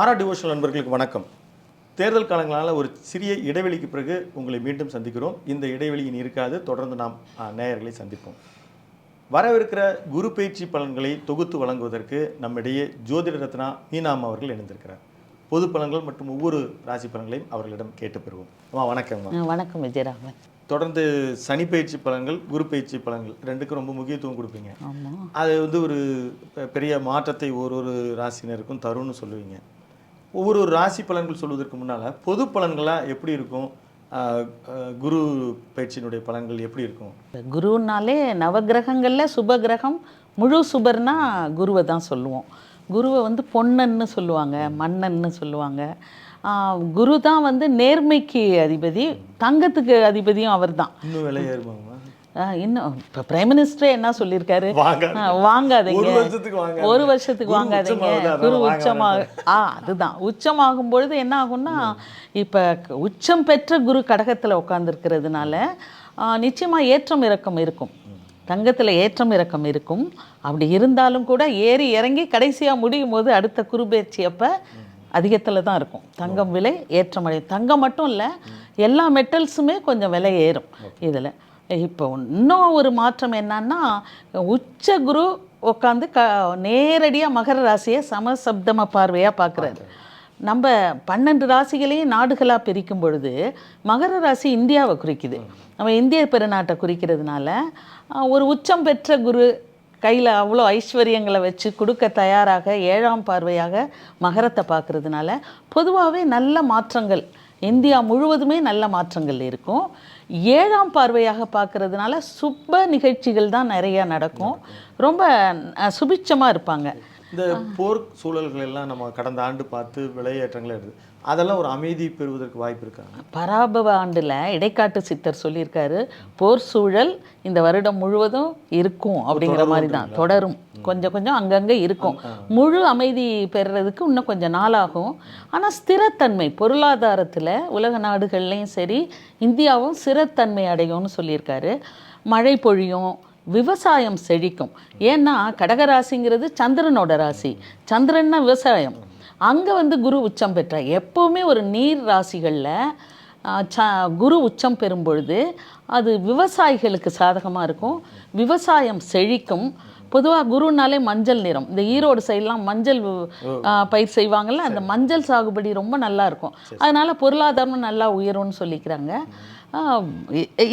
ஆரா டிவோஷனல் நண்பர்களுக்கு வணக்கம். தேர்தல் காலங்களால் ஒரு சிறிய இடைவெளிக்கு பிறகு உங்களை மீண்டும் சந்திக்கிறோம். இந்த இடைவெளியின் இருக்காது, தொடர்ந்து நாம் நேயர்களை சந்திப்போம். வரவிருக்கிற குரு பயிற்சி பலன்களை தொகுத்து வழங்குவதற்கு நம்மிடையே ஜோதிட ரத்னா மீனாம் அவர்கள் இணைந்திருக்கிறார். பொது பலன்கள் மற்றும் ஒவ்வொரு ராசி பலன்களையும் அவர்களிடம் கேட்டு பெறுவோம். வணக்கம். வணக்கம் விஜயராகவன். தொடர்ந்து சனி பயிற்சி பலன்கள், குரு பயிற்சி பலன்கள் ரெண்டுக்கும் ரொம்ப முக்கியத்துவம் கொடுப்பீங்க. அது ஒரு பெரிய மாற்றத்தை ஒரு ராசினருக்கும் தரும்னு சொல்லுவீங்க. ஒவ்வொரு ராசி பலன்கள் சொல்வதற்கு முன்னால் பொது பலன்களாக எப்படி இருக்கும், குரு பயிற்சியினுடைய பலன்கள் எப்படி இருக்கும்? குருனாலே நவகிரகங்களில் சுப கிரகம் முழு சுபர்னா குருவை தான் சொல்லுவோம். குருவை பொன்னன்னு சொல்லுவாங்க, மன்னன்னு சொல்லுவாங்க. குரு தான் நேர்மைக்கு அதிபதி, தங்கத்துக்கு அதிபதியும் அவர் தான். இன்னும் விலை ஏறுமாங்க? இன்னும் இப்போ பிரைம் மினிஸ்டரே என்ன சொல்லியிருக்காரு, வாங்காதீங்க, ஒரு வருஷத்துக்கு வாங்காதீங்க. குரு உச்சமாக அதுதான் உச்சமாகும் பொழுது என்ன ஆகும்னா, இப்போ உச்சம் பெற்ற குரு கடகத்தில் உட்காந்துருக்கிறதுனால நிச்சயமாக ஏற்றம் இறக்கம் இருக்கும், தங்கத்தில் ஏற்றம் இறக்கம் இருக்கும். அப்படி இருந்தாலும் கூட ஏறி இறங்கி கடைசியாக முடியும் போது அடுத்த குரு பயிற்சி அப்போ அதிகத்தில் தான் இருக்கும். தங்கம் விலை ஏற்றமடையும். தங்கம் மட்டும் இல்லை, எல்லா மெட்டல்ஸுமே கொஞ்சம் விலை ஏறும். இதில் இப்போ இன்னும் ஒரு மாற்றம் என்னன்னா, உச்ச குரு உட்காந்து நேரடியாக மகர ராசியை சமசப்தம பார்வையாக பார்க்குறாரு. நம்ம 12 ராசிகளையும் நாடுகளாக பிரிக்கும் பொழுது மகர ராசி இந்தியாவை குறிக்குது, நம்ம இந்திய பெருநாட்டை குறிக்கிறதுனால ஒரு உச்சம் பெற்ற குரு கையில் அவ்வளோ ஐஸ்வர்யங்களை வச்சு கொடுக்க தயாராக 7ஆம் பார்வையாக மகரத்தை பார்க்குறதுனால பொதுவாகவே நல்ல மாற்றங்கள் இந்தியா முழுவதுமே நல்ல மாற்றங்கள் இருக்கும். 7ஆம் பார்வையாக பார்க்கறதுனால சுப நிகழ்ச்சிகள் தான் நிறையா நடக்கும், ரொம்ப சுபிட்சமாக இருப்பாங்க. இந்த போர் சூழல்கள் எல்லாம் நம்ம கடந்த ஆண்டு பார்த்து விலையேற்றங்களே இருக்குது, அதெல்லாம் ஒரு அமைதி பெறுவதற்கு வாய்ப்பு இருக்காங்க. பராபவ ஆண்டில் இடைக்காட்டு சித்தர் சொல்லியிருக்காரு, போர் சூழல் இந்த வருடம் முழுவதும் இருக்கும் அப்படிங்கிற மாதிரி தான், தொடரும், கொஞ்சம் கொஞ்சம் அங்கங்கே இருக்கும். முழு அமைதி பெறுறதுக்கு இன்னும் கொஞ்சம் நாளாகும். ஆனால் ஸ்திரத்தன்மை பொருளாதாரத்தில் உலக நாடுகள்லையும் சரி இந்தியாவும் ஸ்திரத்தன்மை அடையும்னு சொல்லியிருக்காரு. மழை பொழியும், விவசாயம் செழிக்கும். ஏன்னா கடகராசிங்கிறது சந்திரனோட ராசி, சந்திரன்னா விவசாயம். அங்கே குரு உச்சம் பெற்றார். எப்போவுமே ஒரு நீர் ராசிகளில் குரு உச்சம் பெறும் பொழுது அது விவசாயிகளுக்கு சாதகமாக இருக்கும், விவசாயம் செழிக்கும். பொதுவாக குருனாலே மஞ்சள் நிறம், இந்த ஈரோடு சைட்லாம் மஞ்சள் பயிர் செய்வாங்கள்ல, அந்த மஞ்சள் சாகுபடி ரொம்ப நல்லா இருக்கும். அதனால் பொருளாதாரம் நல்லா உயரும்னு சொல்லிக்கிறாங்க.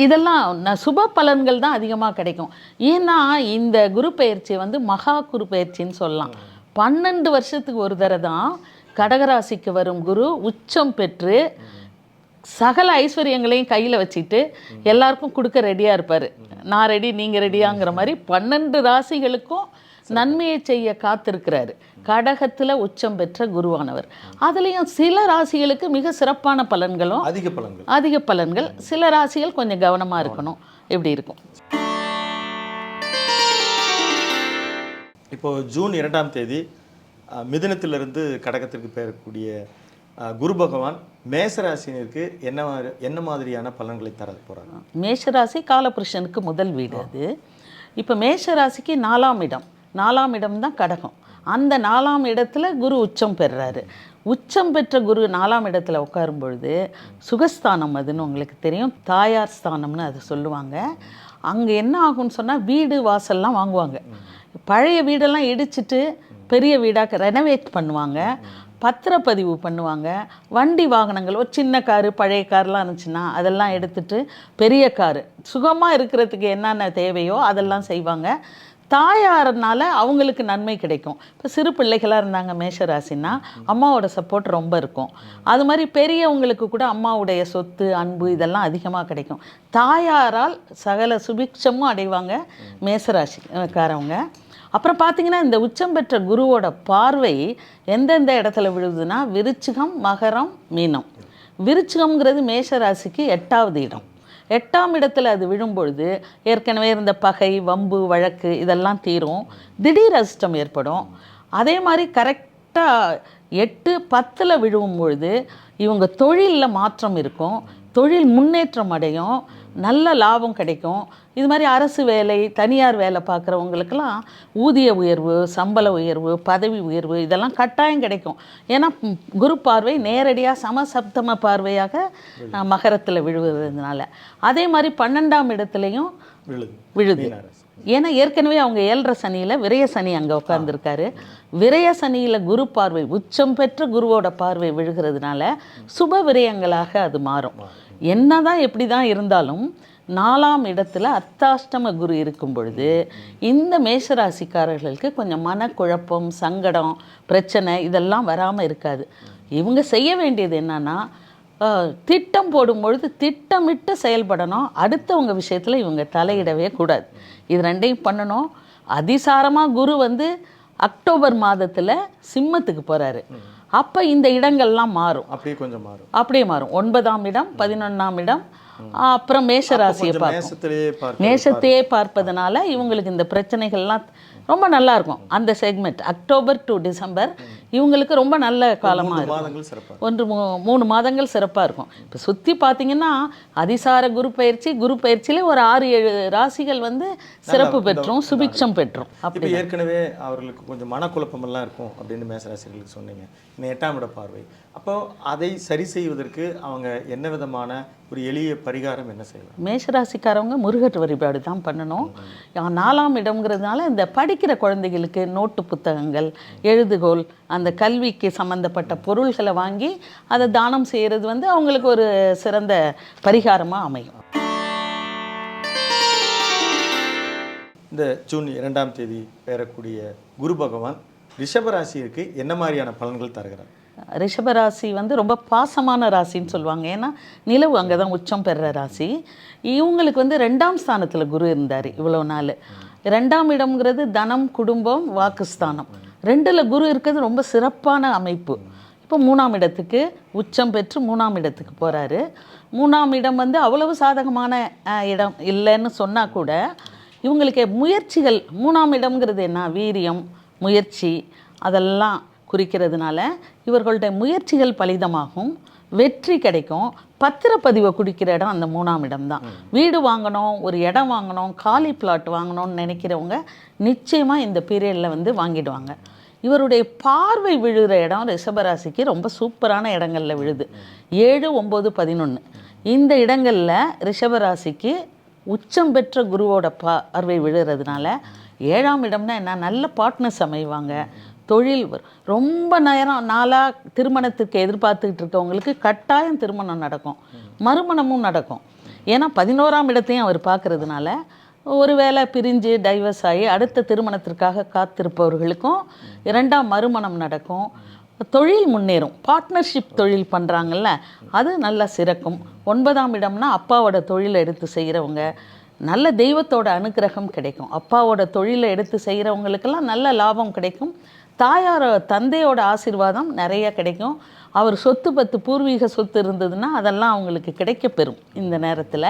இதெல்லாம் சுப பலன்கள் தான் அதிகமாக கிடைக்கும். ஏன்னா இந்த குரு பயிற்சியை மகா குரு பயிற்சின்னு சொல்லலாம். 12 வருஷத்துக்கு ஒரு தடவை தான் கடகராசிக்கு வரும் குரு உச்சம் பெற்று சகல ஐஸ்வர்யங்களையும் கையில் வச்சுட்டு எல்லாருக்கும் கொடுக்க ரெடியாக இருப்பார். நான் ரெடி, நீங்கள் ரெடியாங்கிற மாதிரி 12 ராசிகளுக்கும் நன்மையை செய்ய காத்திருக்கிறாரு. கடகத்தில் உச்சம் பெற்ற குருவானவர். அதுலேயும் சில ராசிகளுக்கு மிக சிறப்பான பலன்களும் அதிக பலன்கள், சில ராசிகள் கொஞ்சம் கவனமாக இருக்கணும். எப்படி இருக்கும்? இப்போ ஜூன் 2ஆம் தேதி மிதுனத்திலிருந்து கடகத்திற்கு பெறக்கூடிய குரு பகவான் மேஷராசினருக்கு என்ன மாதிரியான பலன்களை தர போகிறாங்க? மேஷராசி காலபுருஷனுக்கு முதல் வீடு அது. இப்போ மேஷராசிக்கு 4ஆம் இடம், 4ஆம் இடம் தான் கடகம். அந்த 4ஆம் இடத்துல குரு உச்சம் பெறுறாரு. உச்சம் பெற்ற குரு 4ஆம் இடத்துல உட்காரும் பொழுது சுகஸ்தானம், அதுன்னு உங்களுக்கு தெரியும், தாயார் ஸ்தானம்னு அதை சொல்லுவாங்க. அங்கே என்ன ஆகும்னு சொன்னால் வீடு வாசல்லாம் வாங்குவாங்க. பழைய வீடெல்லாம் இடிச்சிட்டு பெரிய வீடாக ரெனோவேட் பண்ணுவாங்க, பத்திரப்பதிவு பண்ணுவாங்க. வண்டி வாகனங்கள், ஒரு சின்ன காரு பழைய கார்லாம் இருந்துச்சுன்னா அதெல்லாம் எடுத்துகிட்டு பெரிய காரு, சுகமாக இருக்கிறதுக்கு என்னென்ன தேவையோ அதெல்லாம் செய்வாங்க. தாயாரனால் அவங்களுக்கு நன்மை கிடைக்கும். இப்போ சிறு பிள்ளைகளாக இருந்தாங்க மேஷராசின்னா அம்மாவோட சப்போர்ட் ரொம்ப இருக்கும். அது மாதிரி பெரியவங்களுக்கு கூட அம்மாவுடைய சொத்து அன்பு இதெல்லாம் அதிகமாக கிடைக்கும். தாயாரால் சகல சுபிக்ஷமும் அடைவாங்க மேஷராசிக்காரவங்க. அப்புறம் பார்த்திங்கன்னா இந்த உச்சம் பெற்ற குருவோட பார்வை எந்தெந்த இடத்துல விழுதுன்னா விருச்சிகம், மகரம், மீனம். விருச்சிகம்ங்கிறது மேஷராசிக்கு 8ஆவது இடம். 8ஆம் இடத்துல அது விழும்பொழுது ஏற்கனவே இருந்த பகை, வம்பு, வழக்கு இதெல்லாம் தீரும், திடீர் அதிர்ஷ்டம் ஏற்படும். அதே மாதிரி கரெக்டாக 8, 10 விழும் பொழுது இவங்க தொழிலில் மாற்றம் இருக்கும், தொழில் முன்னேற்றம் அடையும், நல்ல லாபம் கிடைக்கும். இது மாதிரி அரசு வேலை, தனியார் வேலை பார்க்குறவங்களுக்கெல்லாம் ஊதிய உயர்வு, சம்பள உயர்வு, பதவி உயர்வு இதெல்லாம் கட்டாயம் கிடைக்கும். ஏன்னா குரு பார்வை நேரடியாக சமசப்தம பார்வையாக மகரத்தில் விழுவதுனால. அதே மாதிரி 12ஆம் இடத்துலையும் விழுது. ஏன்னா ஏற்கனவே அவங்க 7.5 சனியில் விரய சனி அங்கே உட்கார்ந்துருக்காரு. விரய சனியில் குரு பார்வை, உச்சம் பெற்ற குருவோட பார்வை விழுகிறதுனால சுப விரயங்களாக அது மாறும். என்னதான் எப்படி தான் இருந்தாலும் 4ஆம் இடத்துல அர்த்தாஷ்டம குரு இருக்கும் பொழுது இந்த மேஷராசிக்காரர்களுக்கு கொஞ்சம் மனக்குழப்பம், சங்கடம், பிரச்சனை இதெல்லாம் வராமல் இருக்காது. இவங்க செய்ய வேண்டியது என்னன்னா, திட்டம் போடும்பொழுது திட்டமிட்டு செயல்படணும். அடுத்தவங்க விஷயத்தில் இவங்க தலையிடவே கூடாது. இது ரெண்டையும் பண்ணணும். அதிசாரமாக குரு அக்டோபர் மாதத்தில் சிம்மத்துக்கு போகிறாரு. அப்போ இந்த இடங்கள்லாம் மாறும். அப்படியே மாறும். 9ஆம் இடம், 11ஆம் இடம், அப்புறம் மேஷராசியை மேஷத்தையே பார்ப்பதனால இவங்களுக்கு இந்த பிரச்சனைகள்லாம் ரொம்ப நல்லா இருக்கும். அந்த செக்மெண்ட் அக்டோபர் டு டிசம்பர் இவங்களுக்கு ரொம்ப நல்ல காலமாக இருக்கும். 3 மாதங்கள் சிறப்பாக இருக்கும். இப்போ சுற்றி பார்த்தீங்கன்னா அதிசார குரு பயிற்சியிலே ஒரு 6-7 ராசிகள் சிறப்பு பெற்றும் சுபிக்ஷம் பெற்றும். அப்படி ஏற்கனவே அவர்களுக்கு கொஞ்சம் மனக்குழப்பமெல்லாம் இருக்கும் அப்படின்னு மேஷராசிகளுக்கு சொன்னீங்க. இந்த 8ஆம் இட பார்வை, அப்போ அதை சரி செய்வதற்கு அவங்க என்ன விதமான ஒரு எளிய பரிகாரம் என்ன செய்யலாம்? மேஷராசிக்காரவங்க முருகர் வழிபாடு தான் பண்ணணும். 4ஆம் இடம்ங்கிறதுனால இந்த படிக்கிற குழந்தைகளுக்கு நோட்டு புத்தகங்கள், எழுதுகோல், அந்த கல்விக்கு சம்மந்தப்பட்ட பொருள்களை வாங்கி அதை தானம் செய்கிறது அவங்களுக்கு ஒரு சிறந்த பரிகாரமாக அமையும். இந்த ஜூன் 2ஆம் தேதி பெறக்கூடிய குரு பகவான் ரிஷபராசிக்கு என்ன மாதிரியான பலன்கள் தருகிறார்? ரிஷபராசி ரொம்ப பாசமான ராசின்னு சொல்லுவாங்க. ஏன்னா நிலவு அங்கே தான் உச்சம் பெறுற ராசி. இவங்களுக்கு 2ஆம் ஸ்தானத்தில் குரு இருந்தார் இவ்வளோ நாள். 2ஆம் இடம்ங்கிறது தனம், குடும்பம், வாக்குஸ்தானம். 2ல் குரு இருக்கிறது ரொம்ப சிறப்பான அமைப்பு. இப்போ 3ஆம் இடத்துக்கு உச்சம் பெற்று 3ஆம் இடத்துக்கு போகிறாரு. 3ஆம் இடம் அவ்வளவு சாதகமான இடம் இல்லைன்னு சொன்னால் கூட இவங்களுக்கு முயற்சிகள், 3ஆம் இடம்ங்கிறது என்ன, வீரியம், முயற்சி அதெல்லாம் குறிக்கிறதுனால இவர்களுடைய முயற்சிகள் பலிதமாகும், வெற்றி கிடைக்கும். பத்திரப்பதிவை குடிக்கிற இடம் அந்த 3ஆம் இடம் தான். வீடு வாங்கணும், ஒரு இடம் வாங்கணும், காலி பிளாட் வாங்கணும்னு நினைக்கிறவங்க நிச்சயமாக இந்த பீரியடில் வாங்கிடுவாங்க. இவருடைய பார்வை விழுகிற இடம் ரிஷபராசிக்கு ரொம்ப சூப்பரான இடங்களில் விழுது. 7, 9, 11 இந்த இடங்களில் ரிஷபராசிக்கு உச்சம் பெற்ற குருவோட பார்வை விழுகிறதுனால 7ஆம் இடம்னா என்ன, நல்ல பார்ட்னர்ஸ் அமைவாங்க. தொழில் ரொம்ப நாளாக திருமணத்துக்கு எதிர்பார்த்துக்கிட்டு இருக்கவங்களுக்கு கட்டாயம் திருமணம் நடக்கும், மறுமணமும் நடக்கும். ஏன்னா 11ஆம் இடத்தையும் அவர் பார்க்கறதுனால ஒருவேளை பிரிஞ்சு டைவர்ஸ் ஆகி அடுத்த திருமணத்திற்காக காத்திருப்பவர்களுக்கும் 2ஆம் மறுமணம் நடக்கும். தொழில் முன்னேறும். பார்ட்னர்ஷிப் தொழில் பண்ணுறாங்கல்ல, அது நல்லா சிறக்கும். 9ஆம் இடம்னா அப்பாவோட தொழிலை எடுத்து செய்கிறவங்க, நல்ல தெய்வத்தோட அனுக்கிரகம் கிடைக்கும். அப்பாவோட தொழிலை எடுத்து செய்கிறவங்களுக்கெல்லாம் நல்ல லாபம் கிடைக்கும். தந்தையோட ஆசீர்வாதம் நிறைய கிடைக்கும். அவர் சொத்து பூர்வீக சொத்து இருந்ததுன்னா அதெல்லாம் அவங்களுக்கு கிடைக்க பெறும். இந்த நேரத்தில்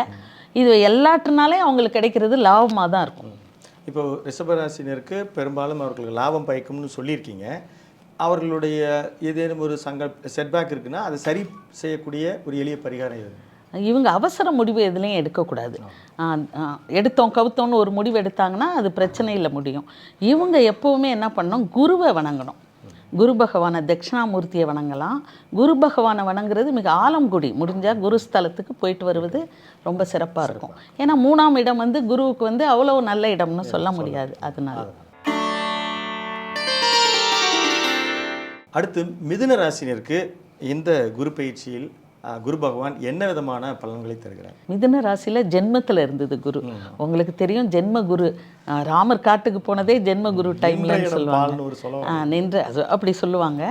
இது எல்லாற்றுனாலே அவங்களுக்கு கிடைக்கிறது லாபமாக தான் இருக்கும். இப்போ ரிஷபராசினருக்கு பெரும்பாலும் அவர்களுக்கு லாபம் பயக்கும்னு சொல்லியிருக்கீங்க. அவர்களுடைய ஏதேனும் ஒரு செட்பேக் இருக்குன்னா அதை சரி செய்யக்கூடிய ஒரு எளிய பரிகாரம் இது. இவங்க அவசர முடிவு எதுலேயும் எடுக்கக்கூடாது. எடுத்தோம் கவுத்தோன்னு ஒரு முடிவு எடுத்தாங்கன்னா அது பிரச்சனையில் முடியும். இவங்க எப்போவுமே என்ன பண்ணணும், குருவை வணங்கணும். குரு பகவானை, தட்சிணாமூர்த்தியை வணங்கலாம். குரு பகவானை வணங்குறது மிக ஆலங்குடி, முடிஞ்சால் குருஸ்தலத்துக்கு போயிட்டு வருவது ரொம்ப சிறப்பாக இருக்கும். ஏன்னா 3ஆம் இடம் குருவுக்கு அவ்வளோ நல்ல இடம்னு சொல்ல முடியாது. அதனால அடுத்து மிதுன ராசினருக்கு இந்த குரு பயிற்சியில் குரு பகவான் என்ன விதமான பலன்களை தருகிறார்? மிதுன ராசியில் ஜென்மத்தில் இருந்தது குரு. உங்களுக்கு தெரியும், ஜென்ம குரு ராமர் காட்டுக்கு போனதே ஜென்ம குரு டைம்லன்னு சொல்லுவாங்க, நின்று அப்படி சொல்லுவாங்க.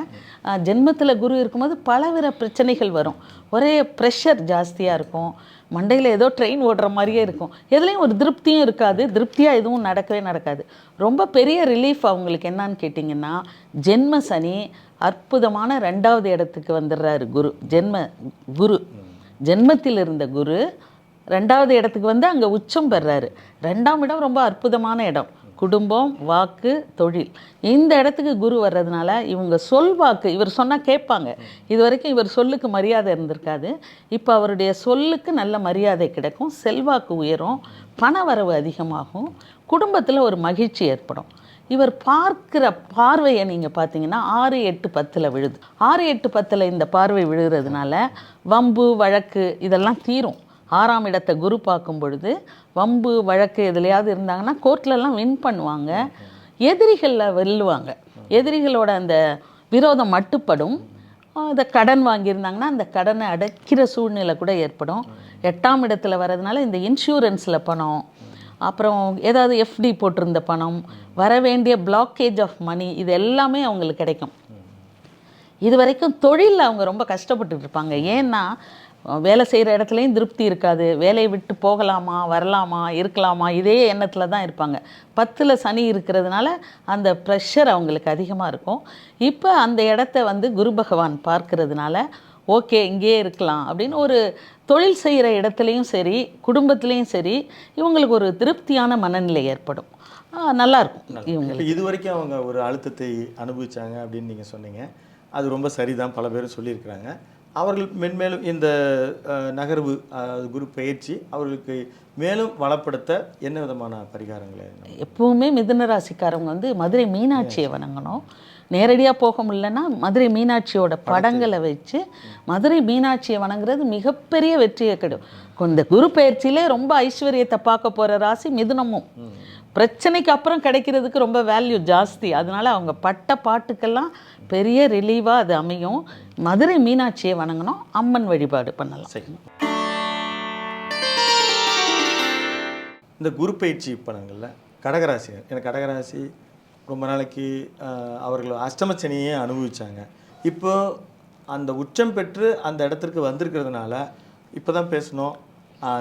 ஜென்மத்தில் குரு இருக்கும்போது பலவித பிரச்சனைகள் வரும். ஒரே ப்ரெஷர் ஜாஸ்தியாக இருக்கும். மண்டையில் ஏதோ ட்ரெயின் ஓடுற மாதிரியே இருக்கும். எதுலேயும் ஒரு திருப்தியும் இருக்காது. திருப்தியாக எதுவும் நடக்கவே நடக்காது. ரொம்ப பெரிய ரிலீஃப் அவங்களுக்கு என்னன்னு கேட்டிங்கன்னா, ஜென்ம சனி அற்புதமான 2ஆவது இடத்துக்கு வந்துடுறாரு குரு. குரு ஜென்மத்தில் இருந்த குரு 2ஆவது இடத்துக்கு அங்கே உச்சம் பெறாரு. 2ஆம் இடம் ரொம்ப அற்புதமான இடம். குடும்பம், வாக்கு, தொழில். இந்த இடத்துக்கு குரு வர்றதுனால இவங்க சொல் வாக்கு, இவர் சொன்னால் கேட்பாங்க. இது வரைக்கும் இவர் சொல்லுக்கு மரியாதை இருந்திருக்காது. இப்போ அவருடைய சொல்லுக்கு நல்ல மரியாதை கிடைக்கும், செல்வாக்கு உயரும், பண வரவு அதிகமாகும், குடும்பத்தில் ஒரு மகிழ்ச்சி ஏற்படும். இவர் பார்க்குற பார்வையை நீங்கள் பார்த்தீங்கன்னா 6, 8, 10 விழுது. 6, 8, 10 இந்த பார்வை விழுகிறதுனால வம்பு வழக்கு இதெல்லாம் தீரும். 6ஆம் இடத்தை குரு பார்க்கும் பொழுது வம்பு வழக்கு எதுலையாவது இருந்தாங்கன்னா கோர்ட்லலாம் வின் பண்ணுவாங்க, எதிரிகளில் வெல்லுவாங்க, எதிரிகளோட அந்த விரோதம் மட்டுப்படும். அதை கடன் வாங்கியிருந்தாங்கன்னா அந்த கடனை அடைக்கிற சூழ்நிலை கூட ஏற்படும். 8ஆம் இடத்துல வர்றதுனால இந்த இன்சூரன்ஸில் பணம், அப்புறம் ஏதாவது எஃப்டி போட்டிருந்த பணம், வர வேண்டிய பிளாக்கேஜ் ஆஃப் மணி, இது எல்லாமே அவங்களுக்கு கிடைக்கும். இது வரைக்கும் தொழிலில் அவங்க ரொம்ப கஷ்டப்பட்டுட்டு இருப்பாங்க. ஏன்னா வேலை செய்கிற இடத்துலையும் திருப்தி இருக்காது, வேலையை விட்டு போகலாமா வரலாமா இருக்கலாமா இதே எண்ணத்தில் தான் இருப்பாங்க. 10ல் சனி இருக்கிறதுனால அந்த ப்ரெஷர் அவங்களுக்கு அதிகமாக இருக்கும். இப்போ அந்த இடத்த வந்து குரு பகவான் பார்க்கறதுனால ஓகே இங்கேயே இருக்கலாம் அப்படின்னு ஒரு தொழில் செய்கிற இடத்துலையும் சரி குடும்பத்துலேயும் சரி இவங்களுக்கு ஒரு திருப்தியான மனநிலை ஏற்படும். நல்லாயிருக்கும் இவங்களுக்கு. இது வரைக்கும் அவங்க ஒரு அழுத்தத்தை அனுபவிச்சாங்க அப்படின்னு நீங்கள் சொன்னீங்க. அது ரொம்ப சரிதான், பல பேரும் சொல்லியிருக்கிறாங்க. அவர்கள் மென்மேலும் இந்த நகர்வு குரு பயிற்சி அவர்களுக்கு மேலும் வளப்படுத்த என்ன விதமான பரிகாரங்களை? எப்பவுமே மிதுன ராசிக்காரவங்க வந்து மதுரை மீனாட்சியை வணங்கணும். நேரடியாக போக முடியலன்னா மதுரை மீனாட்சியோட படங்களை வச்சு மதுரை மீனாட்சியை வணங்குறது மிகப்பெரிய வெற்றியை கிடைக்கும். இந்த குரு பயிற்சியிலே ரொம்ப ஐஸ்வர்யத்தை பார்க்க போகிற ராசி மிதுனமும். பிரச்சனைக்கு அப்புறம் கிடைக்கிறதுக்கு ரொம்ப வேல்யூ ஜாஸ்தி. அதனால் அவங்க பட்ட பாட்டுக்கெல்லாம் பெரிய ரிலீவாக அது அமையும். மதுரை மீனாட்சியை வணங்கணும், அம்மன் வழிபாடு பண்ணலாம். சரி, இந்த குரு பயிற்சி பலன்களில் கடகராசி, எனக்கு கடகராசி ரொம்ப நாளைக்கு அவர்கள் அஷ்டமச்சனியே அனுபவித்தாங்க. இப்போ அந்த உச்சம் பெற்று அந்த இடத்திற்கு வந்திருக்கிறதுனால இப்போ தான் பேசணும்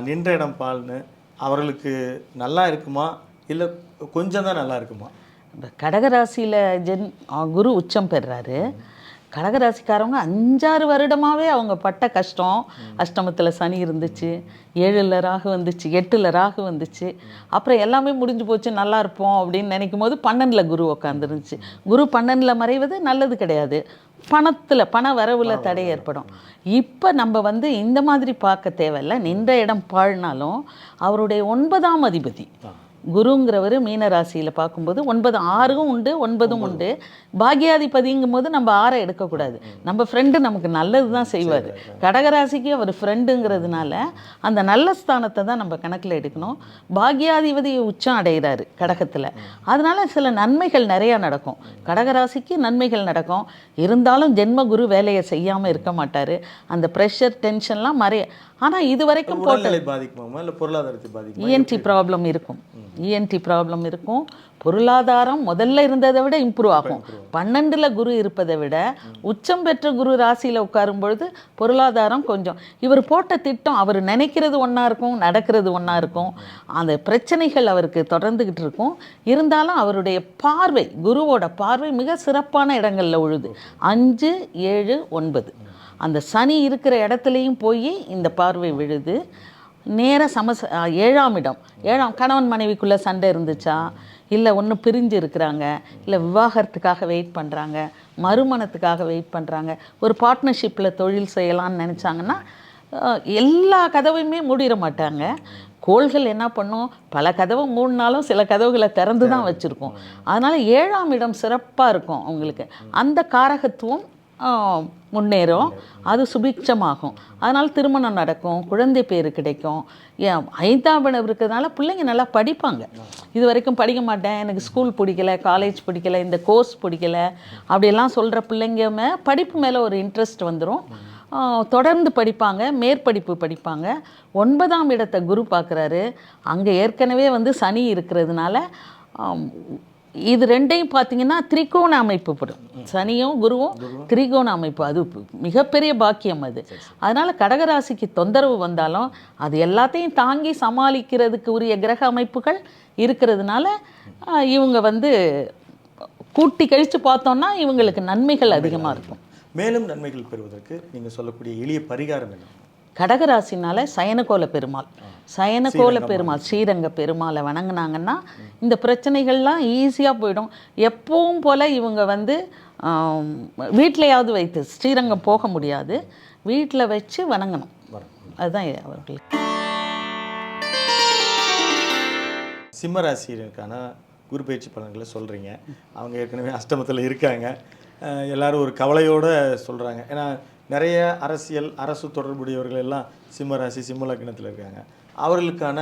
நின்ற இடம் பால்னு, அவர்களுக்கு நல்லா இருக்குமா இல்லை கொஞ்சம் தான் நல்லா இருக்குமா? இப்போ கடகராசியில் குரு உச்சம் பெறுறாரு. கடகராசிக்காரவங்க 5-6 வருடமாகவே அவங்க பட்ட கஷ்டம். அஷ்டமத்தில் சனி இருந்துச்சு, 7ல் ராகு வந்துச்சு, 8ல் ராகு வந்துச்சு, அப்புறம் எல்லாமே முடிஞ்சு போச்சு நல்லா இருப்போம் அப்படின்னு நினைக்கும் போது 12ல் குரு உட்காந்துருந்துச்சு. குரு 12ல் மறைவது நல்லது கிடையாது, பண வரவில் தடை ஏற்படும். இப்போ நம்ம வந்து இந்த மாதிரி பார்க்க தேவையில்லை. நின்ற இடம் பாழ்னாலும் அவருடைய 9ஆம் அதிபதி குருங்கிறவர் மீன ராசியில் பார்க்கும்போது 9 6ம் உண்டு 9ம் உண்டு. பாக்யாதிபதிங்கும் போது நம்ம 6 எடுக்கக்கூடாது. நம்ம ஃப்ரெண்டு நமக்கு நல்லது தான் செய்வார். கடகராசிக்கு அவர் ஃப்ரெண்டுங்கிறதுனால அந்த நல்ல ஸ்தானத்தை தான் நம்ம கணக்கில் எடுக்கணும். பாக்யாதிபதி உச்சம் அடைகிறாரு கடகத்தில், அதனால சில நன்மைகள் நிறையா நடக்கும். கடகராசிக்கு நன்மைகள் நடக்கும். இருந்தாலும் ஜென்ம குரு வேலையை செய்யாமல் இருக்க மாட்டார். அந்த ப்ரெஷர் டென்ஷன்லாம் ஆனால் இது வரைக்கும் பாதிக்குமா இல்லை பொருளாதாரத்தை பாதிக்குமா? இஎன்டி ப்ராப்ளம் இருக்கும். இஎன்டி ப்ராப்ளம் இருக்கும். பொருளாதாரம் முதல்ல இருந்ததை விட இம்ப்ரூவ் ஆகும். 12ல் குரு இருப்பதை விட உச்சம் பெற்ற குரு ராசியில் உட்காரும் பொழுது பொருளாதாரம் கொஞ்சம், இவர் போட்ட திட்டம் அவர் நினைக்கிறது ஒன்றா இருக்கும், நடக்கிறது ஒன்றா இருக்கும். அந்த பிரச்சனைகள் அவருக்கு தொடர்ந்துக்கிட்டு இருக்கும். இருந்தாலும் அவருடைய பார்வை, குருவோட பார்வை மிக சிறப்பான இடங்களில் உழுது. 5, 7, 9 அந்த சனி இருக்கிற இடத்துலையும் போய் இந்த பார்வை விழுது. நேராக 7ஆம் இடம். கணவன் மனைவிக்குள்ளே சண்டை இருந்துச்சா, இல்லை ஒன்று பிரிஞ்சு இருக்கிறாங்க, இல்லை விவாகரத்துக்காக வெயிட் பண்ணுறாங்க, மறுமணத்துக்காக வெயிட் பண்ணுறாங்க, ஒரு பார்ட்னர்ஷிப்பில் தொழில் செய்யலான்னு நினச்சாங்கன்னா எல்லா கதவையுமே மூடிட மாட்டாங்க. கோள்கள் என்ன பண்ணும், பல கதவை மூடினாலும் சில கதவுகளை திறந்து தான் வச்சுருக்கோம். அதனால் 7ஆம் இடம் சிறப்பாக இருக்கும் அவங்களுக்கு. அந்த காரகத்துவம் முன்னேறும், அது சுபிட்சமாகும். அதனால் திருமணம் நடக்கும், குழந்தை பேர் கிடைக்கும். 5ஆம் இடம் இருக்கிறதுனால பிள்ளைங்க நல்லா படிப்பாங்க. இது வரைக்கும் படிக்க மாட்டேன், எனக்கு ஸ்கூல் பிடிக்கல, காலேஜ் பிடிக்கல, இந்த கோர்ஸ் பிடிக்கல அப்படியெல்லாம் சொல்கிற பிள்ளைங்க படிப்பு மேலே ஒரு இன்ட்ரெஸ்ட் வந்துடும். தொடர்ந்து படிப்பாங்க, மேற்படிப்பு படிப்பாங்க. 9ஆம் இடத்தை குரு பார்க்குறாரு. அங்கே ஏற்கனவே வந்து சனி இருக்கிறதுனால இது ரெண்டையும் பார்த்தீங்கன்னா திரிகோண அமைப்பு படும். சனியும் குருவும் திரிகோண அமைப்பு, அது மிகப்பெரிய பாக்கியம் அது. அதனால் கடகராசிக்கு தொந்தரவு வந்தாலும் அது எல்லாத்தையும் தாங்கி சமாளிக்கிறதுக்கு உரிய கிரக அமைப்புகள் இருக்கிறதுனால இவங்க வந்து கூட்டி கழித்து பார்த்தோன்னா இவங்களுக்கு நன்மைகள் அதிகமாக இருக்கும். மேலும் நன்மைகள் பெறுவதற்கு நீங்கள் சொல்லக்கூடிய எளிய பரிகாரம் என்ன? கடகராசினால சயனகோல பெருமாள், சயனகோல பெருமாள், ஸ்ரீரங்க பெருமாளை வணங்குனாங்கன்னா இந்த பிரச்சனைகள்லாம் ஈஸியாக போயிடும். எப்பவும் போல் இவங்க வந்து வீட்டிலையாவது வைத்து, ஸ்ரீரங்கம் போக முடியாது, வீட்டில் வச்சு வணங்கணும். அதுதான் அவர்களுக்கு. சிம்ம ராசிக்கான குரு பயிற்சி பலன்களை சொல்கிறீங்க. அவங்க ஏற்கனவே அஷ்டமத்தில் இருக்காங்க. எல்லாரும் ஒரு கவலையோடு சொல்கிறாங்க. ஏன்னா நிறைய அரசு தொடர்புடையவர்கள் எல்லாம் சிம்ம ராசி, சிம்ம லக்னத்தில் இருக்காங்க. அவர்களுக்கான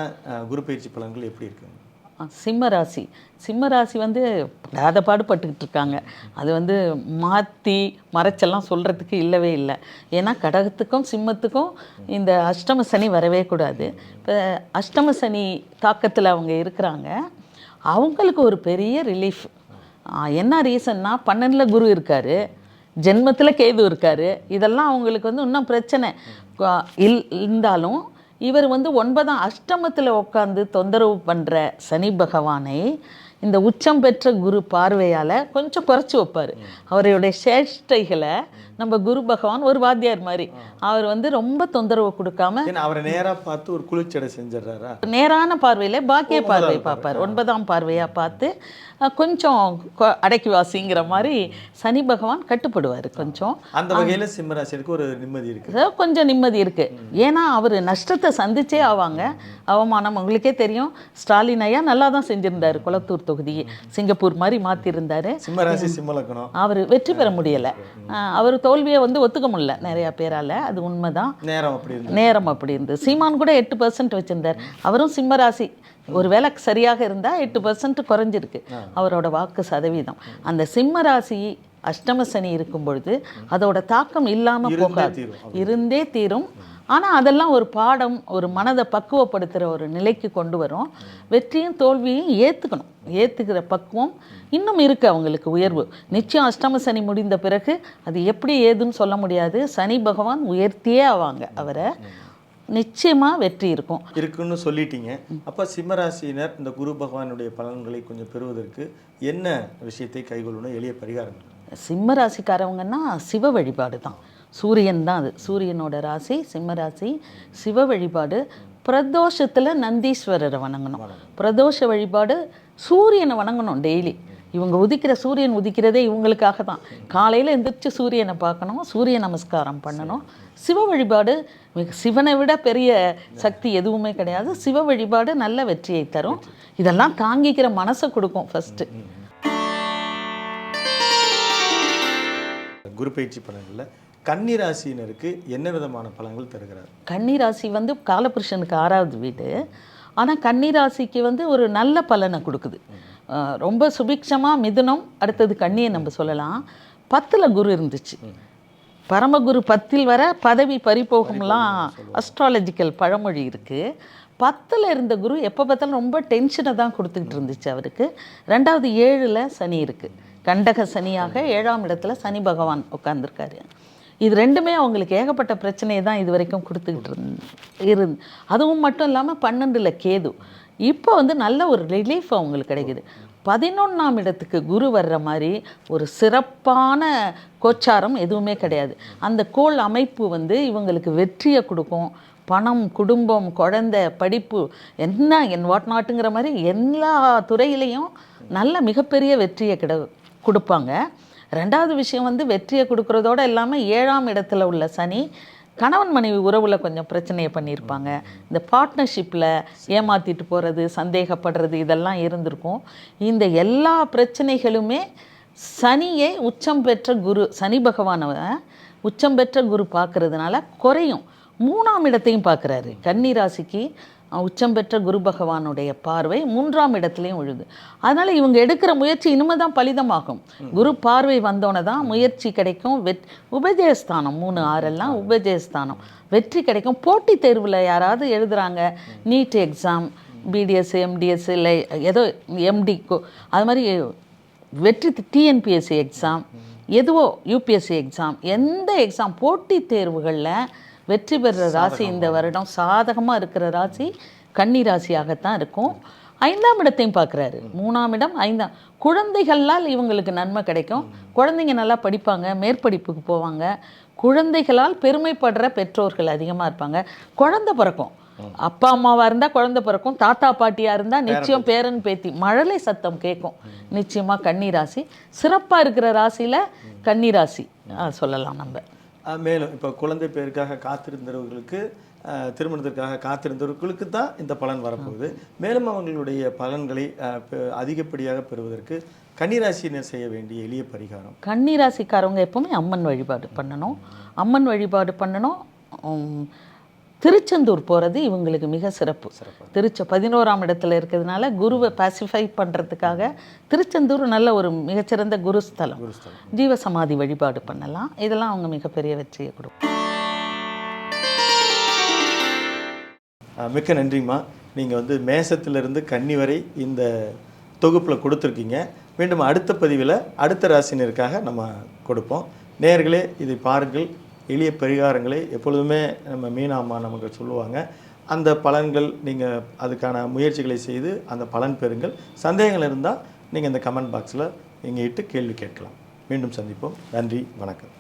குரு பயிற்சி பலன்கள் எப்படி இருக்குங்க? சிம்ம ராசி வந்து படாத பாடுபட்டுக்கிட்டு இருக்காங்க. அது வந்து மாற்றி மறைச்செல்லாம் சொல்கிறதுக்கு இல்லவே இல்லை. ஏன்னா கடகத்துக்கும் சிம்மத்துக்கும் இந்த அஷ்டம சனி வரவே கூடாது. இப்போ அஷ்டம சனி தாக்கத்தில் அவங்க இருக்கிறாங்க. அவங்களுக்கு ஒரு பெரிய ரிலீஃப். என்ன ரீசன்னா, 12ல் குரு இருக்கார், ஜென்மத்தில் கேது இருக்கார். இதெல்லாம் அவங்களுக்கு வந்து இன்னும் பிரச்சனை இருந்தாலும் இவர் வந்து 9ஆம் அஷ்டமத்தில் உட்காந்து தொந்தரவு பண்ணுற சனி பகவானை இந்த உச்சம் பெற்ற குரு பார்வையால் கொஞ்சம் குறைச்சி வைப்பார். அவருடைய சேஷ்டைகளை நம்ம குரு பகவான் ஒரு வாத்தியார் மாதிரி அவர் வந்து ரொம்ப தொந்தரவு கொடுக்காம அவரை நேராக பார்த்து ஒரு குளிர்ச்சடை செஞ்சிடறாரா? நேரான பார்வையில் பாக்கிய பார்வை பார்ப்பார். 9ஆம் பார்வையாக பார்த்து கொஞ்சம் அடக்கி வாசிங்கிற மாதிரி சனி பகவான் கட்டுப்படுவார். கொஞ்சம் அந்த வகையில் சிம்மராசிக்கு ஒரு நிம்மதி இருக்குது, கொஞ்சம் நிம்மதி இருக்குது. ஏன்னா அவர் நஷ்டத்தை சந்திச்சே ஆவாங்க. அவமானம் உங்களுக்கே தெரியும். ஸ்டாலின் ஐயா நல்லா தான் செஞ்சுருந்தார். குளத்தூர் தொகுதியை சிங்கப்பூர் மாதிரி மாற்றிருந்தார். சிம்மராசி சிம்ம லக்னம். அவர் வெற்றி பெற முடியலை. அவர் தோல்வியை வந்து ஒத்துக்க முடியல நிறையா பேரால். அது உண்மைதான். நேரம் அப்படி இருந்தது. சீமான் கூட 8% வச்சுருந்தார். அவரும் சிம்மராசி. ஒரு வேளை சரியாக இருந்தால் 8% குறைஞ்சிருக்கு அவரோட வாக்கு சதவீதம். அந்த சிம்ம ராசி அஷ்டம சனி இருக்கும் பொழுது அதோட தாக்கம் இல்லாமல் போகாது, இருந்தே தீரும். ஆனால் அதெல்லாம் ஒரு பாடம், ஒரு மனதை பக்குவப்படுத்துகிற ஒரு நிலைக்கு கொண்டு வரும். வெற்றியும் தோல்வியும் ஏற்றுக்கிற பக்குவம் இன்னும் இருக்குது அவங்களுக்கு. உயர்வு நிச்சயம். அஷ்டம சனி முடிந்த பிறகு அது எப்படி ஏதுன்னு சொல்ல முடியாது. சனி பகவான் உயர்த்தியே ஆவாங்க அவரை. நிச்சயமாக வெற்றி இருக்குன்னு சொல்லிட்டீங்க. அப்போ சிம்மராசியினர் இந்த குரு பகவானுடைய பலன்களை கொஞ்சம் பெறுவதற்கு என்ன விஷயத்தை கைகொள்ளணும்? எளிய பரிகாரம். சிம்ம ராசிக்காரவங்கன்னா சிவ வழிபாடு தான். சூரியன் தான் அது. சூரியனோட ராசி சிம்ம ராசி. சிவ வழிபாடு. பிரதோஷத்தில் நந்தீஸ்வரரை வணங்கணும். பிரதோஷ வழிபாடு. சூரியனை வணங்கணும் டெய்லி. இவங்க சூரியன் உதிக்கிறதே இவங்களுக்காக தான். காலையில் எந்திரிச்சு சூரியனை பார்க்கணும், சூரிய நமஸ்காரம் பண்ணணும். சிவ வழிபாடு, சிவனை விட பெரிய சக்தி எதுவுமே கிடையாது. சிவ வழிபாடு நல்ல வெற்றியை தரும். இதெல்லாம் தாங்கிக்கிற மனசை கொடுக்கும். ஃபஸ்ட்டு குரு பயிற்சி பலன்களில் கன்னிராசினருக்கு என்ன விதமான பலன்கள் தருகிறார்? கன்னிராசி வந்து காலபுருஷனுக்கு 6வது வீடு. ஆனால் கன்னிராசிக்கு வந்து ஒரு நல்ல பலனை கொடுக்குது. ரொம்ப சுபிக்ஷமாக மிதுனம், அடுத்தது கன்னியை நம்ம சொல்லலாம். 10ல் குரு இருந்துச்சு. பரமகுரு 10ல் வர பதவி பறிபோகும்லாம் அஸ்ட்ராலஜிக்கல் பழமொழி இருக்குது. 10ல் இருந்த குரு எப்போ பார்த்தாலும் ரொம்ப டென்ஷனை தான் கொடுத்துக்கிட்டு இருந்துச்சு அவருக்கு. 2வது 7ல் சனி இருக்குது. கண்டக சனியாக 7ஆம் இடத்துல சனி பகவான் உட்காந்துருக்காரு. இது ரெண்டுமே அவங்களுக்கு ஏகப்பட்ட பிரச்சனையை தான் இது வரைக்கும் கொடுத்துக்கிட்டு அதுவும் மட்டும் இல்லாமல் 12ல் கேது. இப்போ வந்து நல்ல ஒரு ரிலீஃப் அவங்களுக்கு கிடைக்குது. 11ஆம் இடத்துக்கு குரு வர்ற மாதிரி ஒரு சிறப்பான கோச்சாரம் எதுவுமே கிடையாது. அந்த கோள் அமைப்பு வந்து இவங்களுக்கு வெற்றியை கொடுக்கும். பணம், குடும்பம், குழந்தை, படிப்பு என் வாட் நாட்டுங்கிற மாதிரி எல்லா துறையிலையும் நல்ல மிகப்பெரிய வெற்றியை கொடுப்பாங்க. 2வது விஷயம் வந்து வெற்றியை கொடுக்குறதோடு இல்லாமல் 7ஆம் இடத்துல உள்ள சனி கணவன் மனைவி உறவில் கொஞ்சம் பிரச்சனையை பண்ணியிருப்பாங்க. இந்த பார்ட்னர்ஷிப்பில் ஏமாற்றிட்டு போகிறது, சந்தேகப்படுறது இதெல்லாம் இருந்திருக்கும். இந்த எல்லா பிரச்சனைகளுமே சனியை உச்சம் பெற்ற குரு, சனி பகவானை உச்சம் பெற்ற குரு பார்க்கறதுனால குறையும். 3ஆம் இடத்தையும் பார்க்குறாரு. கன்னி ராசிக்கு உச்சம் பெற்ற குரு பகவானுடைய பார்வை 3ஆம் இடத்துலையும் விழுது. அதனால் இவங்க எடுக்கிற முயற்சி இனிமேல் தான் பலிதமாகும். குரு பார்வை வந்தோன்னே தான் முயற்சி கிடைக்கும். உபஜயஸ்தானம் 3, 6 உபஜயஸ்தானம், வெற்றி கிடைக்கும். போட்டித் தேர்வில் யாராவது எழுதுகிறாங்க, நீட் எக்ஸாம், பிடிஎஸ், எம்டிஎஸ், இல்லை ஏதோ எம்டிக்கோ, அது மாதிரி வெற்றி, டிஎன்பிஎஸ்சி எக்ஸாம், எதுவோ யூபிஎஸ்சி எக்ஸாம், எந்த எக்ஸாம் போட்டித் தேர்வுகளில் வெற்றி பெறுற ராசி இந்த வருடம் சாதகமாக இருக்கிற ராசி கன்னி ராசியாகத்தான் இருக்கும். 5ஆம் இடத்தையும் பார்க்குறாரு. 3ஆம் இடம் 5ஆம். குழந்தைகளால் இவங்களுக்கு நன்மை கிடைக்கும். குழந்தைங்க நல்லா படிப்பாங்க, மேற்படிப்புக்கு போவாங்க. குழந்தைகளால் பெருமைப்படுற பெற்றோர்கள் அதிகமாக இருப்பாங்க. குழந்தை பிறக்கும். அப்பா அம்மாவாக இருந்தால் குழந்தை பிறக்கும், தாத்தா பாட்டியாக இருந்தால் நிச்சயம் பேரன் பேத்தி மழலை சத்தம் கேட்கும். நிச்சயமாக கன்னிராசி சிறப்பாக இருக்கிற ராசியில் கன்னிராசி சொல்லலாம் நம்ம. மேலும் இப்போ குழந்தை பேருக்காக காத்திருந்தவர்களுக்கு, திருமணத்திற்காக காத்திருந்தவர்களுக்கு தான் இந்த பலன் வரப்போகுது. மேலும் அவங்களுடைய பலன்களை அதிகப்படியாக பெறுவதற்கு கன்னிராசியினர் செய்ய வேண்டிய எளிய பரிகாரம். கன்னிராசிக்காரவங்க எப்பவுமே அம்மன் வழிபாடு பண்ணணும். அம்மன் வழிபாடு பண்ணணும். திருச்செந்தூர் போகிறது இவங்களுக்கு மிக சிறப்பு. 11ஆம் இடத்துல இருக்கிறதுனால குருவை பாசிஃபை பண்ணுறதுக்காக திருச்செந்தூர் நல்ல ஒரு மிகச்சிறந்த குருஸ்தலம். ஜீவசமாதி வழிபாடு பண்ணலாம். இதெல்லாம் அவங்க மிகப்பெரிய வெற்றியை கொடுக்கும். மிக்க நன்றிம்மா. நீங்கள் வந்து மேசத்திலிருந்து கன்னி வரை இந்த தொகுப்பில் கொடுத்துருக்கீங்க. மீண்டும் அடுத்த பதிவில் அடுத்த ராசினருக்காக நம்ம கொடுப்போம். நேயர்களே, இதை பாருங்கள். எளிய பரிகாரங்களை எப்பொழுதுமே நம்ம மீனா அம்மா நமக்கு சொல்லுவாங்க. அந்த பலன்கள் நீங்கள் அதுக்கான முயற்சிகளை செய்து அந்த பலன் பெறுங்கள். சந்தேகங்கள் இருந்தால் நீங்கள் இந்த கமெண்ட் பாக்ஸில் நீங்கள் இட்டு கேள்வி கேட்கலாம். மீண்டும் சந்திப்போம். நன்றி, வணக்கம்.